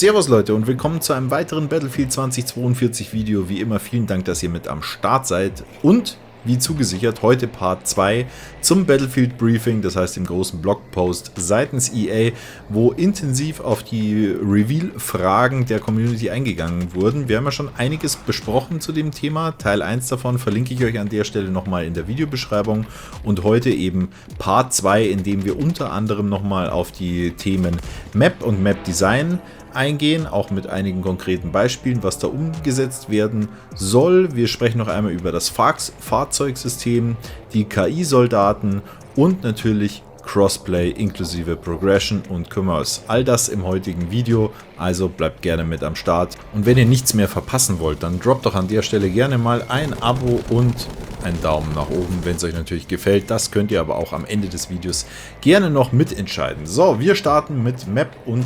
Servus Leute und willkommen zu einem weiteren Battlefield 2042 Video. Wie immer vielen Dank, dass ihr mit am Start seid und wie zugesichert heute Part 2 zum Battlefield Briefing, das heißt dem großen Blogpost seitens EA, wo intensiv auf die Reveal-Fragen der Community eingegangen wurden. Wir haben ja schon einiges besprochen zu dem Thema. Teil 1 davon verlinke ich euch an der Stelle nochmal in der Videobeschreibung und heute eben Part 2, in dem wir unter anderem nochmal auf die Themen Map und Map Design eingehen, auch mit einigen konkreten Beispielen, was da umgesetzt werden soll. Wir sprechen noch einmal über das Fahrzeugsystem, die KI-Soldaten und natürlich Crossplay inklusive Progression und Commerce. All das im heutigen Video, also bleibt gerne mit am Start. Und wenn ihr nichts mehr verpassen wollt, dann droppt doch an der Stelle gerne mal ein Abo und einen Daumen nach oben, wenn es euch natürlich gefällt. Das könnt ihr aber auch am Ende des Videos gerne noch mitentscheiden. So, wir starten mit Map und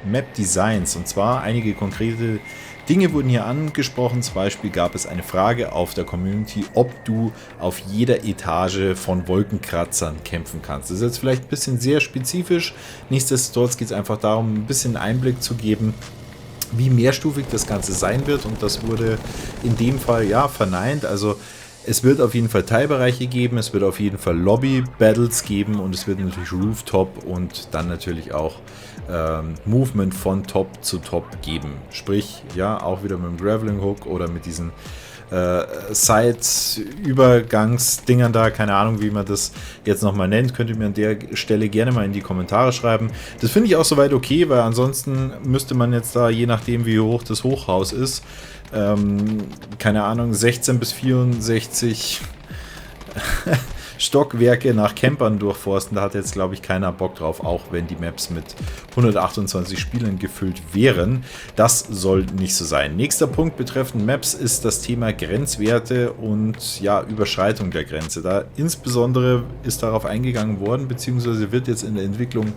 Map Designs, und zwar einige konkrete Dinge wurden hier angesprochen. Zum Beispiel gab es eine Frage auf der Community, ob du auf jeder Etage von Wolkenkratzern kämpfen kannst. Das ist jetzt vielleicht ein bisschen sehr spezifisch, nichtsdestotrotz geht es einfach darum, ein bisschen Einblick zu geben, wie mehrstufig das Ganze sein wird, und das wurde in dem Fall ja verneint. Also es wird auf jeden Fall Teilbereiche geben, es wird auf jeden Fall Lobby-Battles geben und es wird natürlich Rooftop und dann natürlich auch Movement von Top zu Top geben. Sprich, ja, auch wieder mit dem Graveling Hook oder mit diesen Side-Übergangsdingern da, keine Ahnung, wie man das jetzt nochmal nennt, könnt ihr mir an der Stelle gerne mal in die Kommentare schreiben. Das finde ich auch soweit okay, weil ansonsten müsste man jetzt da, je nachdem wie hoch das Hochhaus ist, keine Ahnung, 16 bis 64 Stockwerke nach Campern durchforsten. Da hat jetzt, glaube ich, keiner Bock drauf, auch wenn die Maps mit 128 Spielern gefüllt wären. Das soll nicht so sein. Nächster Punkt betreffend Maps ist das Thema Grenzwerte und ja, Überschreitung der Grenze. Da insbesondere ist darauf eingegangen worden, beziehungsweise wird jetzt in der Entwicklung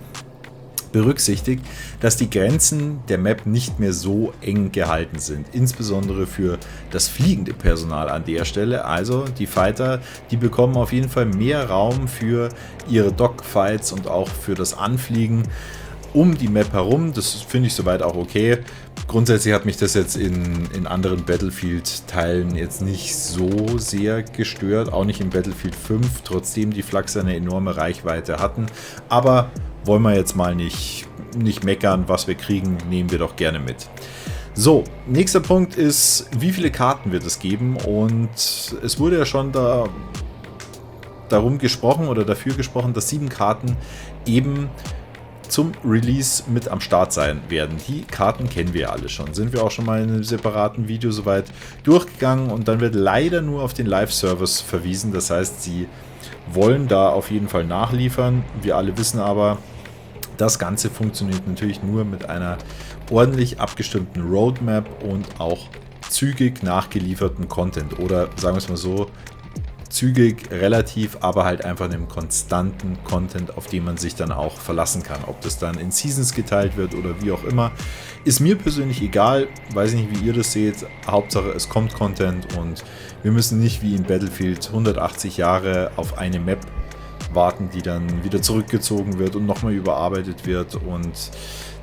berücksichtigt, dass die Grenzen der Map nicht mehr so eng gehalten sind, insbesondere für das fliegende Personal an der Stelle. Also die Fighter, die bekommen auf jeden Fall mehr Raum für ihre Dogfights und auch für das Anfliegen um die Map herum. Das finde ich soweit auch okay. Grundsätzlich hat mich das jetzt in anderen Battlefield-Teilen jetzt nicht so sehr gestört, auch nicht in Battlefield 5, trotzdem die Flaks eine enorme Reichweite hatten. Aber wollen wir jetzt mal nicht meckern, was wir kriegen, nehmen wir doch gerne mit. So, nächster Punkt ist, wie viele Karten wird es geben? Und es wurde ja schon darum gesprochen oder dafür gesprochen, dass 7 Karten eben zum Release mit am Start sein werden. Die Karten kennen wir alle schon. Sind wir auch schon mal in einem separaten Video soweit durchgegangen, und dann wird leider nur auf den Live-Service verwiesen. Das heißt, sie wollen da auf jeden Fall nachliefern. Wir alle wissen aber, das Ganze funktioniert natürlich nur mit einer ordentlich abgestimmten Roadmap und auch zügig nachgelieferten Content. Oder sagen wir es mal so, zügig, relativ, aber halt einfach einem konstanten Content, auf den man sich dann auch verlassen kann. Ob das dann in Seasons geteilt wird oder wie auch immer, ist mir persönlich egal. Weiß nicht, wie ihr das seht. Hauptsache, es kommt Content und wir müssen nicht wie in Battlefield 180 Jahre auf eine Map warten, die dann wieder zurückgezogen wird und nochmal überarbeitet wird. Und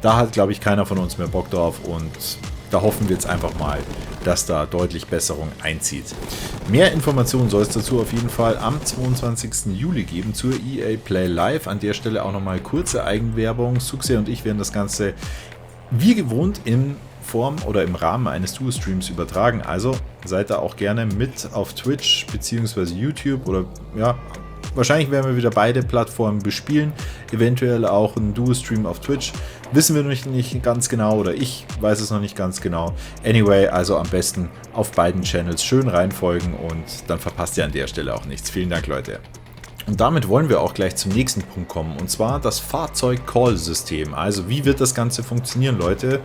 da hat, glaube ich, keiner von uns mehr Bock drauf, und da hoffen wir jetzt einfach mal, dass da deutlich Besserung einzieht. Mehr Informationen soll es dazu auf jeden Fall am 22. Juli geben zur EA Play Live. An der Stelle auch nochmal kurze Eigenwerbung. Suxe und ich werden das Ganze wie gewohnt in Form oder im Rahmen eines Duo-Streams übertragen. Also seid da auch gerne mit auf Twitch bzw. YouTube, oder ja, wahrscheinlich werden wir wieder beide Plattformen bespielen, eventuell auch ein Duo-Stream auf Twitch. Wissen wir noch nicht ganz genau, oder ich weiß es noch nicht ganz genau. Anyway, also am besten auf beiden Channels schön reinfolgen, und dann verpasst ihr an der Stelle auch nichts. Vielen Dank, Leute. Und damit wollen wir auch gleich zum nächsten Punkt kommen, und zwar das Fahrzeug-Call-System. Also wie wird das Ganze funktionieren, Leute?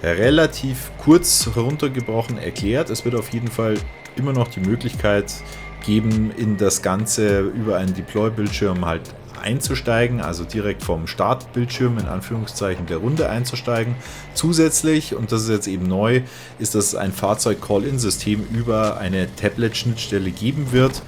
Relativ kurz heruntergebrochen erklärt. Es wird auf jeden Fall immer noch die Möglichkeit geben, in das Ganze über einen Deploy-Bildschirm halt einzusteigen, also direkt vom Startbildschirm in Anführungszeichen der Runde einzusteigen. Zusätzlich, und das ist jetzt eben neu, ist, dass es ein Fahrzeug-Call-In-System über eine Tablet-Schnittstelle geben wird.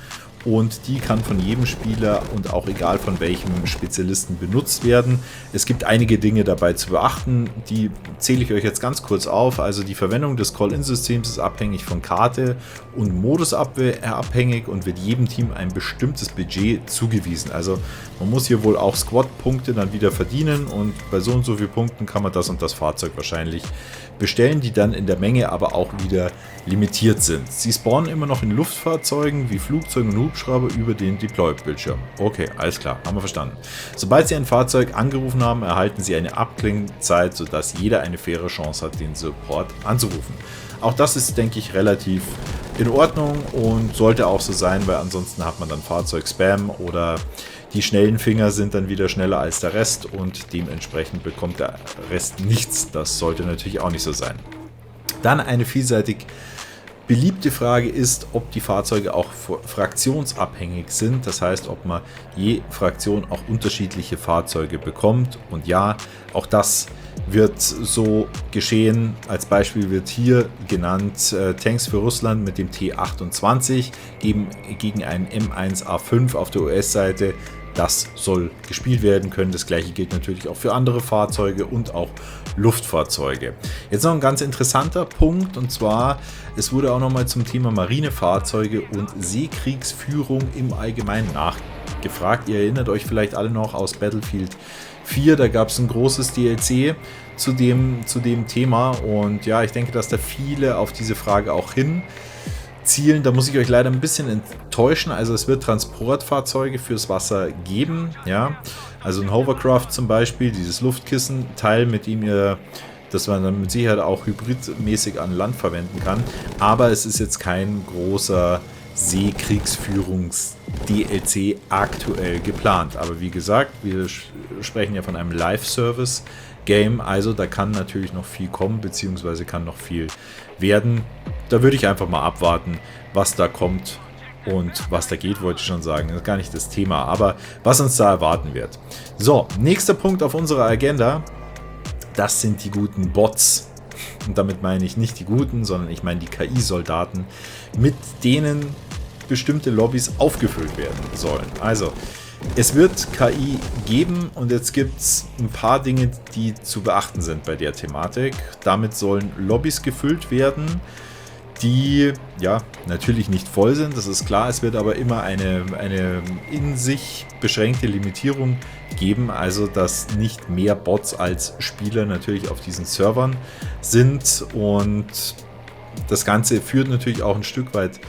und die kann von jedem Spieler und auch egal von welchem Spezialisten benutzt werden. Es gibt einige Dinge dabei zu beachten, die zähle ich euch jetzt ganz kurz auf. Also die Verwendung des Call-In-Systems ist abhängig von Karte und Modus abhängig und wird jedem Team ein bestimmtes Budget zugewiesen. Also man muss hier wohl auch Squad-Punkte dann wieder verdienen und bei so und so vielen Punkten kann man das und das Fahrzeug wahrscheinlich bestellen, die dann in der Menge aber auch wieder limitiert sind. Sie spawnen immer noch in Luftfahrzeugen wie Flugzeugen und Hubschrauber über den Deploy-Bildschirm. Okay, alles klar, haben wir verstanden. Sobald Sie ein Fahrzeug angerufen haben, erhalten Sie eine Abklingzeit, sodass jeder eine faire Chance hat, den Support anzurufen. Auch das ist, denke ich, relativ in Ordnung und sollte auch so sein, weil ansonsten hat man dann Fahrzeug-Spam oder die schnellen Finger sind dann wieder schneller als der Rest und dementsprechend bekommt der Rest nichts. Das sollte natürlich auch nicht so sein. Dann eine vielseitig beliebte Frage ist, ob die Fahrzeuge auch fraktionsabhängig sind. Das heißt, ob man je Fraktion auch unterschiedliche Fahrzeuge bekommt. Und ja, auch das wird so geschehen. Als Beispiel wird hier genannt Tanks für Russland mit dem T28 eben gegen einen M1A5 auf der US-Seite. Das soll gespielt werden können. Das gleiche gilt natürlich auch für andere Fahrzeuge und auch Luftfahrzeuge. Jetzt noch ein ganz interessanter Punkt und zwar, es wurde auch nochmal zum Thema Marinefahrzeuge und Seekriegsführung im Allgemeinen nachgefragt. Ihr erinnert euch vielleicht alle noch aus Battlefield 4, da gab es ein großes DLC zu dem Thema und ja, ich denke, dass da viele auf diese Frage auch hin zielen. Da muss ich euch leider ein bisschen enttäuschen. Also es wird Transportfahrzeuge fürs Wasser geben, ja. Also ein Hovercraft zum Beispiel, dieses Luftkissenteil, mit dem ihr, das man dann mit Sicherheit auch hybridmäßig an Land verwenden kann. Aber es ist jetzt kein großer Seekriegsführungs-DLC aktuell geplant. Aber wie gesagt, wir sprechen ja von einem Live-Service-Game, also da kann natürlich noch viel kommen, beziehungsweise kann noch viel werden. Da würde ich einfach mal abwarten, was da kommt und was da geht, wollte ich schon sagen. Das ist gar nicht das Thema, aber was uns da erwarten wird. So, nächster Punkt auf unserer Agenda, das sind die guten Bots. Und damit meine ich nicht die guten, sondern ich meine die KI-Soldaten, mit denen bestimmte Lobbys aufgefüllt werden sollen. Also, es wird KI geben und jetzt gibt es ein paar Dinge, die zu beachten sind bei der Thematik. Damit sollen Lobbys gefüllt werden, die ja natürlich nicht voll sind, das ist klar. Es wird aber immer eine in sich beschränkte Limitierung geben, also dass nicht mehr Bots als Spieler natürlich auf diesen Servern sind und das Ganze führt natürlich auch ein Stück weit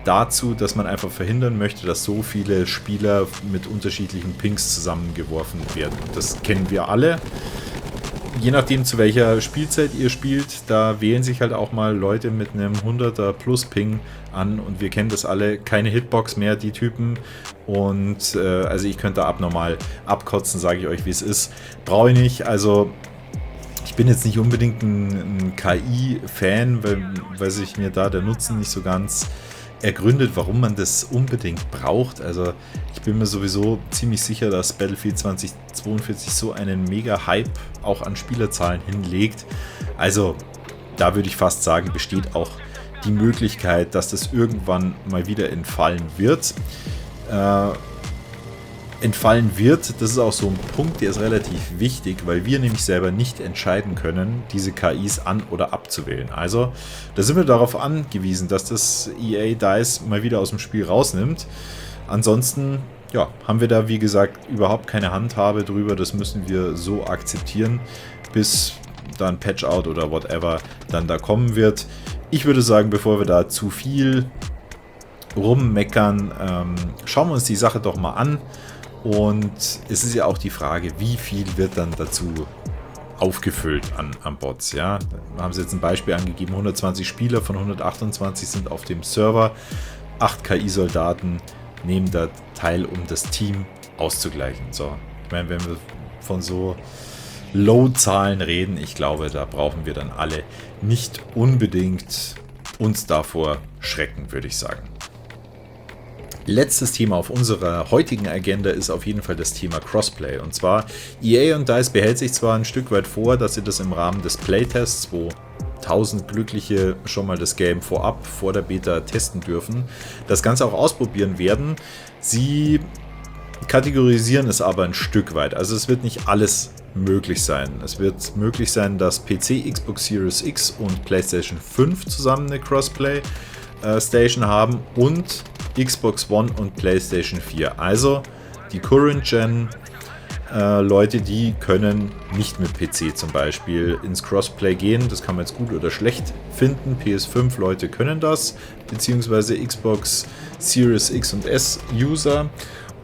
dazu, dass man einfach verhindern möchte, dass so viele Spieler mit unterschiedlichen Pings zusammengeworfen werden. Das kennen wir alle. Je nachdem, zu welcher Spielzeit ihr spielt, da wählen sich halt auch mal Leute mit einem 100er plus Ping an und wir kennen das alle, keine Hitbox mehr, die Typen und also ich könnte abnormal abkotzen, sage ich euch, wie es ist. Brauche ich nicht, also ich bin jetzt nicht unbedingt ein KI-Fan, weil sich mir da der Nutzen nicht so ganz ergründet, warum man das unbedingt braucht. Also ich bin mir sowieso ziemlich sicher, dass Battlefield 2042 so einen Mega-Hype auch an Spielerzahlen hinlegt. Also da würde ich fast sagen, besteht auch die Möglichkeit, dass das irgendwann mal wieder entfallen wird. Das ist auch so ein Punkt, der ist relativ wichtig, weil wir nämlich selber nicht entscheiden können, diese KIs an- oder abzuwählen. Also, da sind wir darauf angewiesen, dass das EA DICE mal wieder aus dem Spiel rausnimmt. Ansonsten, ja, haben wir da, wie gesagt, überhaupt keine Handhabe drüber. Das müssen wir so akzeptieren, bis da ein Patch-Out oder whatever dann da kommen wird. Ich würde sagen, bevor wir da zu viel rummeckern, schauen wir uns die Sache doch mal an. Und es ist ja auch die Frage, wie viel wird dann dazu aufgefüllt an Bots. Ja? Da haben sie jetzt ein Beispiel angegeben, 120 Spieler von 128 sind auf dem Server, 8 KI-Soldaten nehmen da teil, um das Team auszugleichen. So, ich meine, wenn wir von so Low-Zahlen reden, ich glaube, da brauchen wir dann alle nicht unbedingt uns davor schrecken, würde ich sagen. Letztes Thema auf unserer heutigen Agenda ist auf jeden Fall das Thema Crossplay. Und zwar, EA und DICE behält sich zwar ein Stück weit vor, dass sie das im Rahmen des Playtests, wo 1000 Glückliche schon mal das Game vorab, vor der Beta testen dürfen, das Ganze auch ausprobieren werden. Sie kategorisieren es aber ein Stück weit. Also es wird nicht alles möglich sein. Es wird möglich sein, dass PC, Xbox Series X und PlayStation 5 zusammen eine Crossplay-Station haben und Xbox One und PlayStation 4. Also die Current-Gen Leute, die können nicht mit PC zum Beispiel ins Crossplay gehen. Das kann man jetzt gut oder schlecht finden. PS5 Leute können das, beziehungsweise Xbox Series X und S User.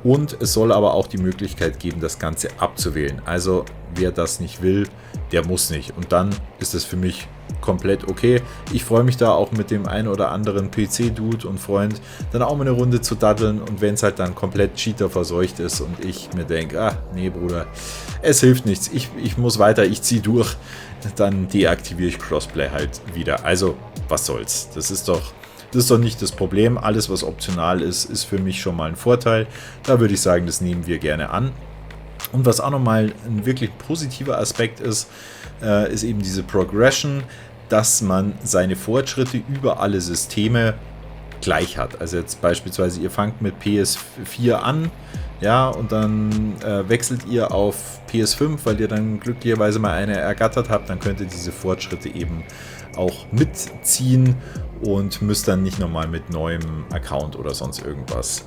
Und es soll aber auch die Möglichkeit geben, das Ganze abzuwählen. Also wer das nicht will, der muss nicht. Und dann ist es für mich komplett okay. Ich freue mich da auch mit dem einen oder anderen PC-Dude und Freund dann auch mal eine Runde zu daddeln. Und wenn es halt dann komplett Cheater verseucht ist und ich mir denke, ah, nee Bruder, es hilft nichts, ich muss weiter, ich ziehe durch, dann deaktiviere ich Crossplay halt wieder. Also was soll's, das ist doch nicht das Problem. Alles, was optional ist, ist für mich schon mal ein Vorteil. Da würde ich sagen, das nehmen wir gerne an. Und was auch nochmal ein wirklich positiver Aspekt ist, ist eben diese Progression, dass man seine Fortschritte über alle Systeme gleich hat. Also jetzt beispielsweise, ihr fangt mit PS4 an, ja, und dann wechselt ihr auf PS5, weil ihr dann glücklicherweise mal eine ergattert habt, dann könnt ihr diese Fortschritte eben auch mitziehen und müsst dann nicht nochmal mit neuem Account oder sonst irgendwas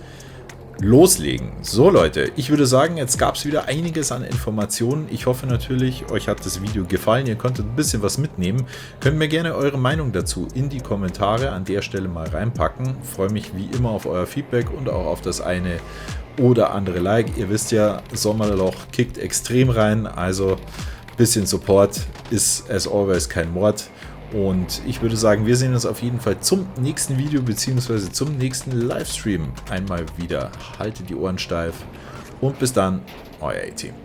loslegen. So Leute, ich würde sagen, jetzt gab es wieder einiges an Informationen. Ich hoffe natürlich, euch hat das Video gefallen. Ihr konntet ein bisschen was mitnehmen. Könnt mir gerne eure Meinung dazu in die Kommentare an der Stelle mal reinpacken. Freue mich wie immer auf euer Feedback und auch auf das eine oder andere Like. Ihr wisst ja, Sommerloch kickt extrem rein, also ein bisschen Support ist as always kein Mord. Und ich würde sagen, wir sehen uns auf jeden Fall zum nächsten Video bzw. zum nächsten Livestream einmal wieder. Haltet die Ohren steif und bis dann, euer A-Team.